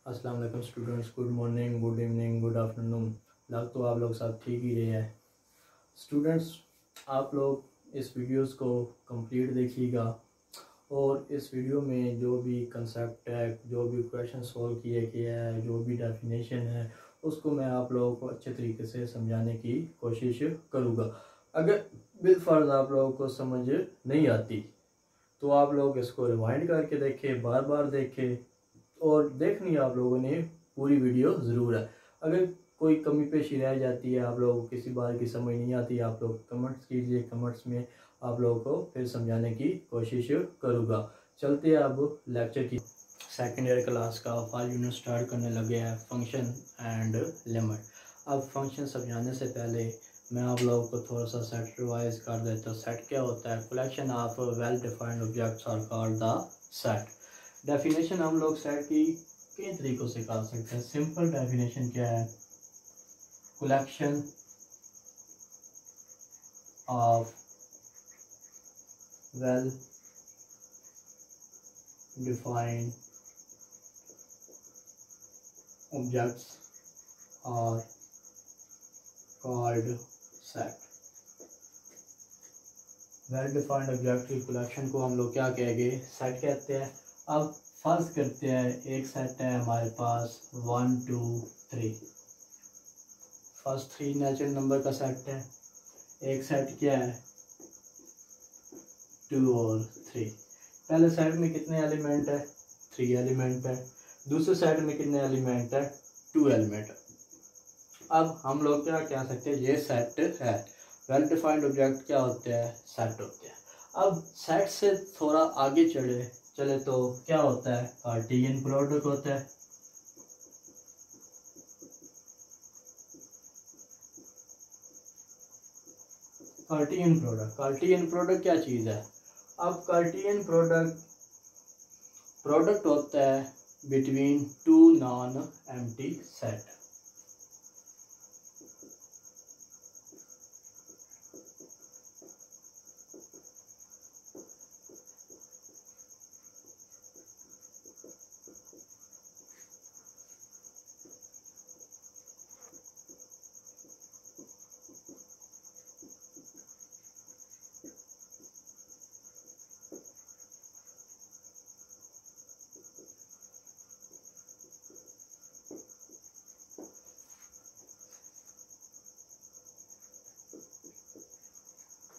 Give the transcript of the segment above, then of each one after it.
अस्सलाम वालेकुम students, good morning, good evening, good afternoon. लग तो आप लोग सब ठीक ही रहे हैं। स्टूडेंट्स, आप लोग इस वीडियोस को कंप्लीट देखिएगा और इस वीडियो में जो भी कंसेप्ट है, जो भी क्वेश्चन सॉल्व किए गया है, जो भी डेफिनेशन है, उसको मैं आप लोगों को अच्छे तरीके से समझाने की कोशिश करूँगा। अगर बिलफर्ज आप लोगों को समझ नहीं आती तो आप लोग इसको रिवाइंड करके देखें, बार बार देखें और देखनी आप लोगों ने पूरी वीडियो ज़रूर है। अगर कोई कमी पेशी रह जाती है, आप लोगों को किसी बार की समझ नहीं आती, आप लोग कमेंट्स कीजिए, कमेंट्स में आप लोगों को फिर समझाने की कोशिश करूँगा। चलते हैं अब लेक्चर की सेकेंड ईयर क्लास का फर्स्ट यूनिट स्टार्ट करने लगे हैं, फंक्शन एंड लिमिट। अब फंक्शन समझाने से पहले मैं आप लोगों को थोड़ा सा सेट रिवाइज कर देता हूँ। सेट क्या होता है? Collection of well defined objects are called the set. Definition हम लोग सेट की कई तरीक़ों से कर सकते हैं। सिंपल डेफिनेशन क्या है? Collection of well defined objects are called set. Well defined object की कलेक्शन को हम लोग क्या कहेंगे? सेट कहते हैं। अब फर्ज करते हैं एक सेट है हमारे पास 1 2 3। फर्स्ट 3 नेचुरल नंबर का सेट है। एक सेट क्या है? 2 और 3। पहले सेट में कितने एलिमेंट है? 3 एलिमेंट है। दूसरे सेट में कितने एलिमेंट है? 2 एलिमेंट। अब हम लोग क्या कह सकते हैं? ये सेट है। वेल डिफाइंड ऑब्जेक्ट क्या होते हैं? सेट होते हैं। अब सेट से थोड़ा आगे चले तो क्या होता है? कार्टेशियन प्रोडक्ट होता है। कार्टेशियन प्रोडक्ट क्या चीज़ है? अब कार्टेशियन प्रोडक्ट होता है बिटवीन 2 नॉन एम्प्टी सेट।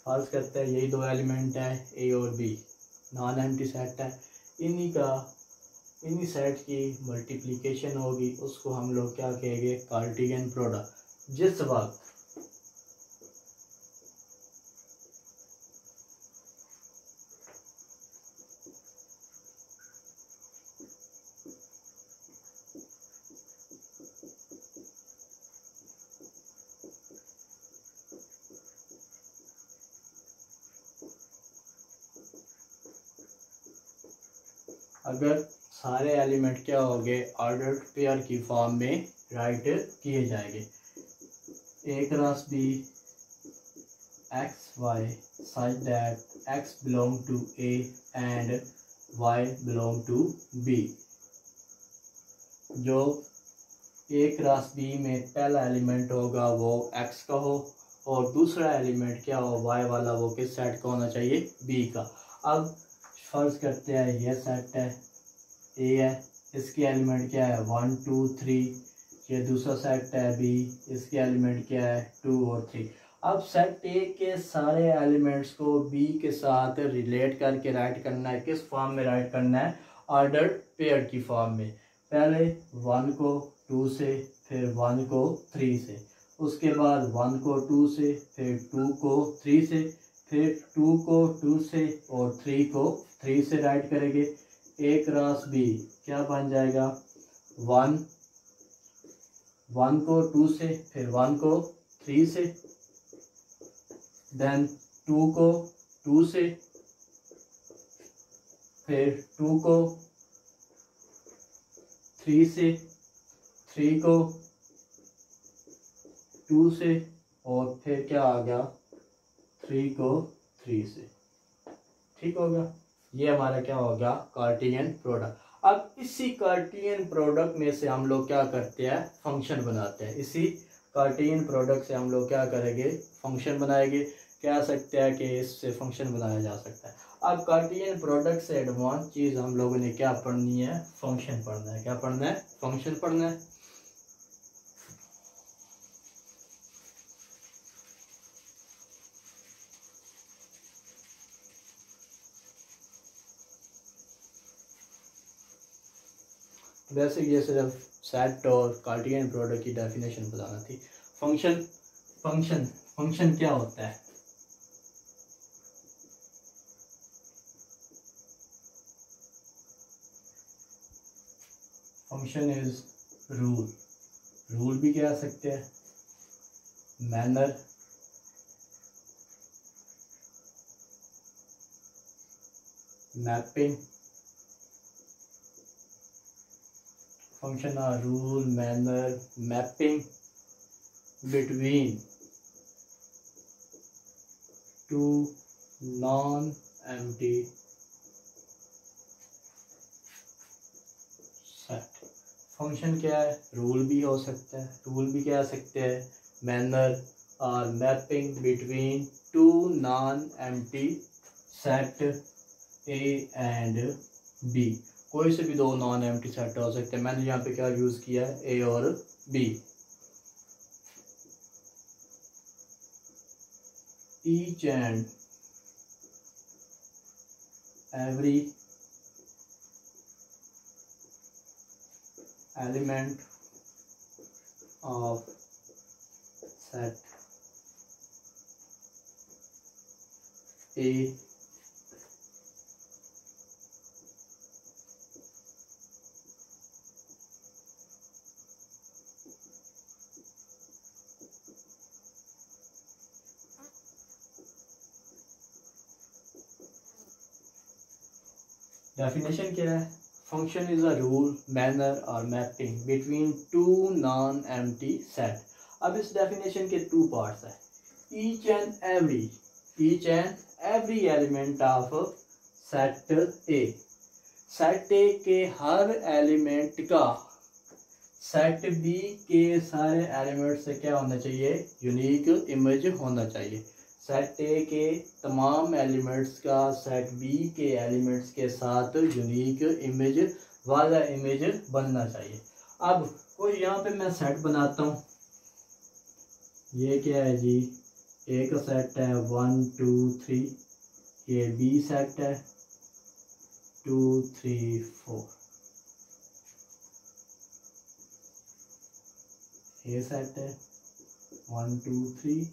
फर्ज करते हैं यही 2 एलिमेंट है, ए और बी, नॉन एम्प्टी सेट है। इन्हीं सेट की मल्टीप्लिकेशन होगी, उसको हम लोग क्या कहेंगे? Cartesian product. जिस वक्त अगर सारे एलिमेंट क्या होंगे? ऑर्डर्ड पेयर की फॉर्म में राइट किए जाएंगे। A cross B X Y such that X belong to A and Y belong to B. जो ए क्रॉस बी में पहला एलिमेंट होगा वो एक्स का हो और दूसरा एलिमेंट क्या हो? वाई वाला। वो किस सेट का होना चाहिए? बी का। अब फर्ज करते हैं ये सेट है, ए है, इसके एलिमेंट क्या है? 1 2 3। ये दूसरा सेट है बी, इसके एलिमेंट क्या है? 2 और 3। अब सेट ए के सारे एलिमेंट्स को बी के साथ रिलेट करके राइट करना है। किस फॉर्म में राइट करना है? ऑर्डर्ड पेयर की फॉर्म में। पहले 1 को 2 से, फिर 1 को 3 से, उसके बाद 1 को 2 से, फिर 2 को 3 से, फिर 2 को 2 से और 3 को 3 से राइट करेंगे। ए क्रॉस बी क्या बन जाएगा? 1 को 2 से, फिर 1 को 3 से, देन 2 को 2 से, फिर 2 को 3 से, 3 को 2 से और फिर क्या आ गया? 3 को 3 से। ठीक हो गया? ये हमारा क्या हो गया? Cartesian product. अब इसी कार्टेशियन प्रोडक्ट में से हम लोग क्या करते हैं, फंक्शन बनाते हैं। इसी कार्टेशियन प्रोडक्ट से हम लोग क्या करेंगे, फंक्शन बनाएंगे। कह सकते हैं कि इससे फंक्शन बनाया जा सकता है। अब कार्टेशियन प्रोडक्ट से एडवांस चीज़ हम लोगों ने क्या पढ़नी है, फंक्शन पढ़ना है। क्या पढ़ना है, फंक्शन पढ़ना है। वैसे ये सिर्फ सेट और कार्टेशियन प्रोडक्ट की डेफिनेशन बताना थी। फंक्शन फंक्शन फंक्शन क्या होता है, फंक्शन इज रूल। रूल भी कह सकते हैं, manner, mapping. Function are rule, manner, mapping between two non-empty set। Function क्या है, रूल भी हो सकता है, रूल भी कह सकते हैं, मैनर और mapping between two non empty set A and B. कोई से भी दो नॉन एम्प्टी सेट हो सकते हैं। मैंने यहाँ पे क्या यूज किया है, ए और B. each and every element of set A definition क्या है, function is a rule, manner और mapping between two non empty set. अब इस डेफिनेशन के टू पार्ट्स हैं। Each and every element of set A. Set A के हर element का सेट बी के सारे एलिमेंट से क्या होना चाहिए, यूनिक इमेज होना चाहिए। सेट ए के तमाम एलिमेंट्स का सेट बी के एलिमेंट्स के साथ यूनिक इमेज वाला इमेज बनना चाहिए। अब कोई यहाँ पे मैं सेट बनाता हूँ, ये क्या है जी, ए का सेट है 1 2 3, ये बी सेट है 2 3 4, ए सेट है 1 2 3,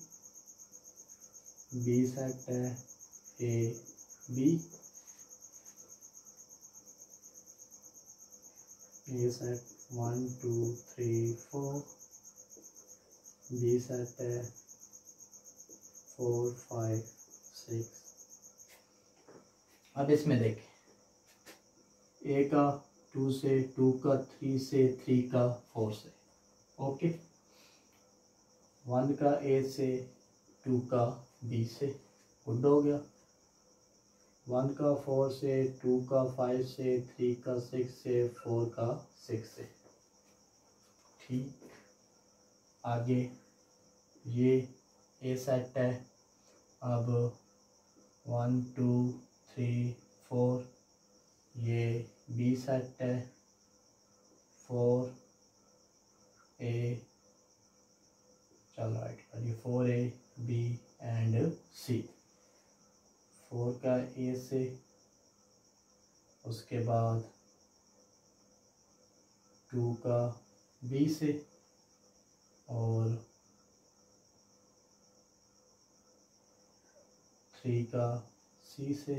बी सेट है A B, A set 1 2 3 4, B set है 4 5 6। अब इसमें देखें, ए का 2 से, 2 का 3 से, 3 का 4 से, ओके। 1 का ए से, 2 का बी से, गुड हो गया। 1 का 4 से, 2 का 5 से, 3 का 6 से, 4 का 6 से, ठीक। आगे ये ए सेट है, अब 1 2 3 4, ये बी सेट है 4 ए, चलो राइट, ये 4 ए बी एंड सी। 4 का ए से, उसके बाद 2 का बी से, और 3 का सी से,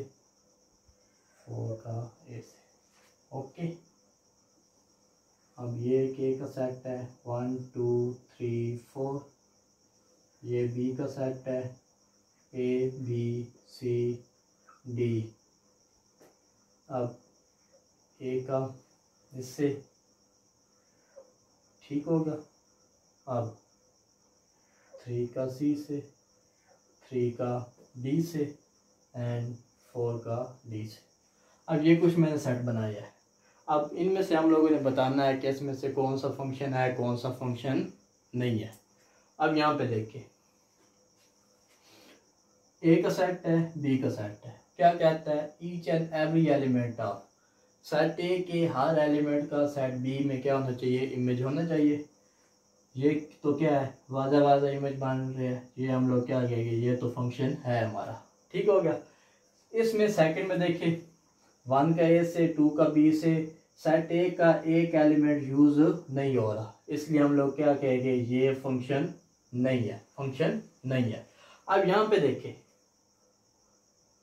4 का ए से, ओके। अब ये के का सेट है 1 2 3 4, ये बी का सेट है ए बी सी डी। अब ए का इससे, ठीक होगा। अब 3 का सी से, 3 का डी से एंड 4 का डी से। अब ये कुछ मैंने सेट बनाया है। अब इनमें से हम लोगों ने बताना है कि इसमें से कौन सा फंक्शन है, कौन सा फंक्शन नहीं है। अब यहाँ पे देखिए, ए का सेट है, बी का सेट है। क्या कहता है, each and every element of set A के हर एलिमेंट का सेट बी में क्या होना चाहिए, इमेज होना चाहिए। ये तो क्या है, वाजा वाजा इमेज बन रही है, ये हम लोग क्या कहेंगे, ये तो फंक्शन है हमारा। ठीक हो गया। इसमें सेकंड में देखिए, 1 का ए से 2 का बी से सेट ए का एक एलिमेंट यूज नहीं हो रहा, इसलिए हम लोग क्या कहेंगे, ये फंक्शन नहीं है, फंक्शन नहीं है। अब यहाँ पे देखिए,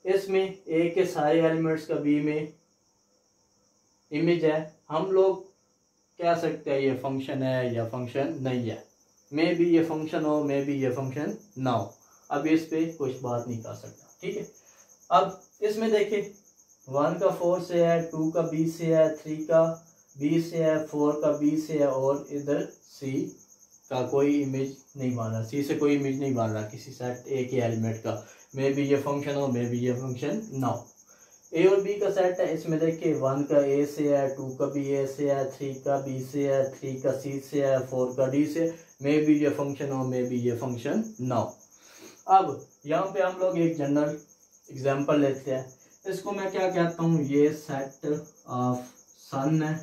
इसमें ए के सारे एलिमेंट्स का बी में इमेज है, हम लोग कह सकते हैं ये फंक्शन है या फंक्शन नहीं है। मे भी ये फंक्शन हो, मे भी ये फंक्शन ना हो, अब इस पे कुछ बात नहीं कर सकता। ठीक है। अब इसमें देखिए, 1 का 4 से है, 2 का बी से है, 3 का बी से है, 4 का बी से है, और इधर सी का कोई इमेज नहीं बन रहा, सी से कोई इमेज नहीं बन रहा किसी सेट ए के एलिमेंट का। मे भी ये फंक्शन हो, मे भी ये फंक्शन ना हो। ए और बी का सेट है, इसमें देखिए 1 का ए से है, 2 का बी ए से है, 3 का बी से है, 3 का सी से है, 4 का डी से। मे भी ये फंक्शन हो, मे भी ये फंक्शन ना हो। अब यहाँ पे हम लोग एक जनरल एग्जांपल लेते हैं, इसको मैं क्या कहता हूँ, ये सेट ऑफ सन है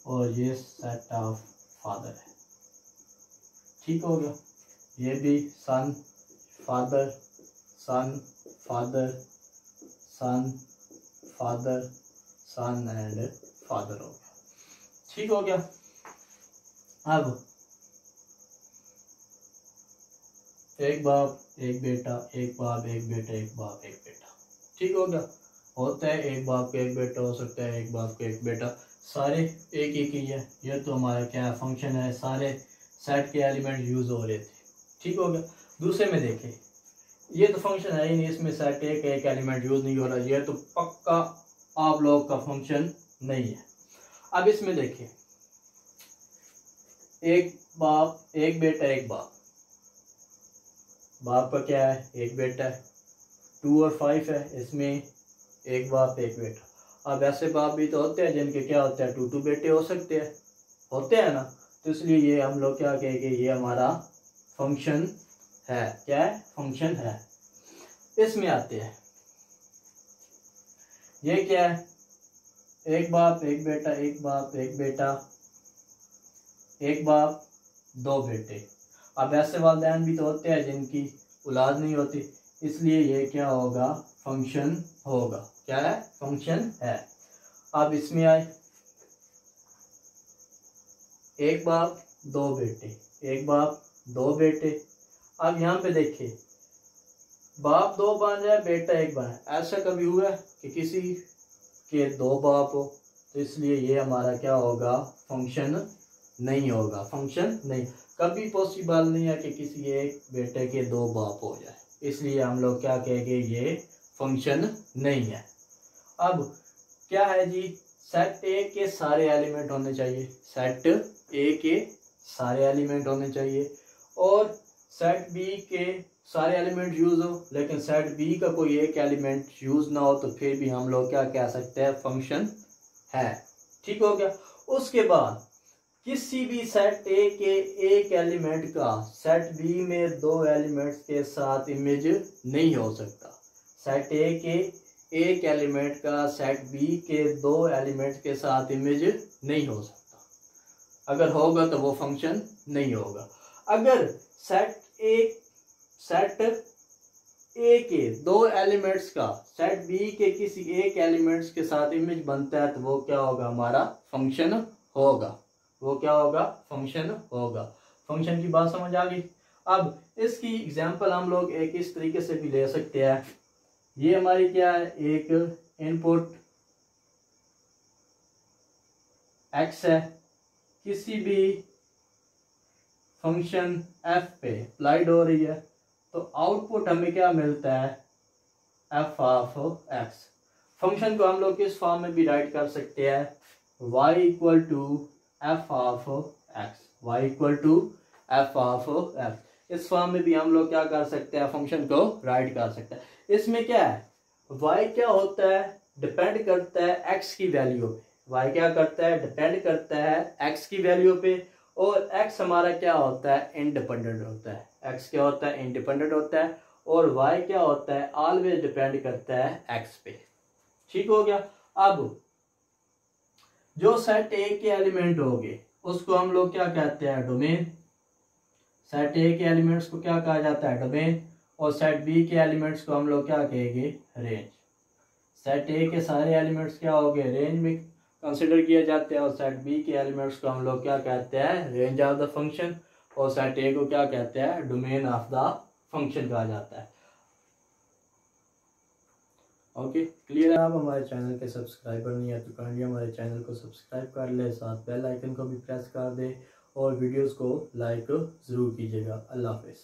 और ये सेट ऑफ फादर है। ठीक हो गया। ये भी son father, son father, son father, son and father हो गया। ठीक हो गया। अब एक बाप एक बेटा, एक बाप एक बेटा, एक बाप एक बेटा। ठीक हो गया। होता है एक बाप का एक बेटा, हो सकता है एक बाप का एक बेटा, सारे एक ही है। ये तो हमारा क्या फंक्शन है, सारे सेट के एलिमेंट यूज हो रहे थे। ठीक हो गया। दूसरे में देखें, ये तो फंक्शन है ही नहीं, इसमें सेट ए का एक एलिमेंट यूज नहीं हो रहा, ये तो पक्का आप लोग का फंक्शन नहीं है। अब इसमें देखिए, एक बाप एक बेटा, एक बाप, बाप का क्या है, एक बेटा है, 2 और 5 है, इसमें एक बाप एक बेटा। अब ऐसे बाप भी तो होते हैं जिनके क्या होते हैं, 2 बेटे हो सकते हैं, होते हैं ना, तो इसलिए ये हम लोग क्या कहेंगे, ये हमारा फंक्शन है। क्या है, फंक्शन है। इसमें आते हैं, ये क्या है, एक बाप एक बेटा, एक बाप एक बेटा, एक बाप 2 बेटे। अब ऐसे वालिदैन भी तो होते हैं जिनकी औलाद नहीं होती, इसलिए ये क्या होगा, फंक्शन होगा। क्या है, फंक्शन है। अब इसमें आए, एक बाप 2 बेटे, एक बाप 2 बेटे। अब यहाँ पे देखिए, बाप 2 बन जाए, बेटा 1 बने, ऐसा कभी हुआ है कि किसी के 2 बाप हो, तो इसलिए ये हमारा क्या होगा, फंक्शन नहीं होगा, फंक्शन नहीं। कभी पॉसिबल नहीं है कि किसी एक बेटे के 2 बाप हो जाए, इसलिए हम लोग क्या कहेंगे, ये फंक्शन नहीं है। अब क्या है जी, सेट ए के सारे एलिमेंट होने चाहिए, सेट ए के सारे एलिमेंट होने चाहिए, और सेट बी के सारे एलिमेंट यूज हो, लेकिन सेट बी का कोई एक एलिमेंट यूज ना हो, तो फिर भी हम लोग क्या कह सकते हैं, फंक्शन है। ठीक हो गया। उसके बाद किसी भी सेट ए के एक एलिमेंट का सेट बी में 2 एलिमेंट्स के साथ इमेज नहीं हो सकता। सेट ए के एक एलिमेंट का सेट बी के 2 एलिमेंट्स के साथ इमेज नहीं हो सकता। अगर होगा तो वो फंक्शन नहीं होगा। अगर सेट ए के 2 एलिमेंट्स का सेट बी के किसी एक एलिमेंट्स के साथ इमेज बनता है, तो वो क्या होगा, हमारा फंक्शन होगा। वो क्या होगा, फंक्शन होगा। फंक्शन की बात समझ आ गई। अब इसकी एग्जांपल हम लोग एक इस तरीके से भी ले सकते हैं। ये हमारी क्या है, एक इनपुट x है, किसी भी फंक्शन f पे अप्लाइड हो रही है, तो आउटपुट हमें क्या मिलता है, f ऑफ x। फंक्शन को हम लोग किस फॉर्म में भी राइट कर सकते हैं, y equal to f of x, y equal to f of x। इस फॉर्म में भी हम लोग क्या कर सकते हैं, फंक्शन को राइट कर सकते हैं। इसमें क्या है, y क्या होता है, डिपेंड करता है x की वैल्यू पे। वाई क्या करता है, डिपेंड करता है एक्स की वैल्यू पे, और एक्स हमारा क्या होता है, इंडिपेंडेंट होता है। एक्स क्या होता है, इंडिपेंडेंट होता है, और वाई क्या होता है, ऑलवेज डिपेंड करता है एक्स पे। ठीक हो गया। अब जो सेट ए के एलिमेंट होंगे उसको हम लोग क्या कहते हैं, डोमेन। सेट ए के एलिमेंट्स को क्या कहा जाता है, डोमेन, और सेट बी के एलिमेंट्स को हम लोग क्या कहेंगे, रेंज। सेट ए के सारे एलिमेंट्स क्या हो गए, रेंज में कंसिडर किए जाते हैं, और सेट बी के एलिमेंट्स को हम लोग क्या कहते हैं, रेंज ऑफ द फंक्शन, और सेट ए को क्या कहते हैं, डोमेन ऑफ द फंक्शन कहा जाता है। ओके, क्लियर है। आप हमारे चैनल के सब्सक्राइबर नहीं है तो काइंडली हमारे चैनल को सब्सक्राइब कर ले, साथ बेल आइकन को भी प्रेस कर दे, और वीडियोस को लाइक ज़रूर कीजिएगा। अल्लाह हाफिज़।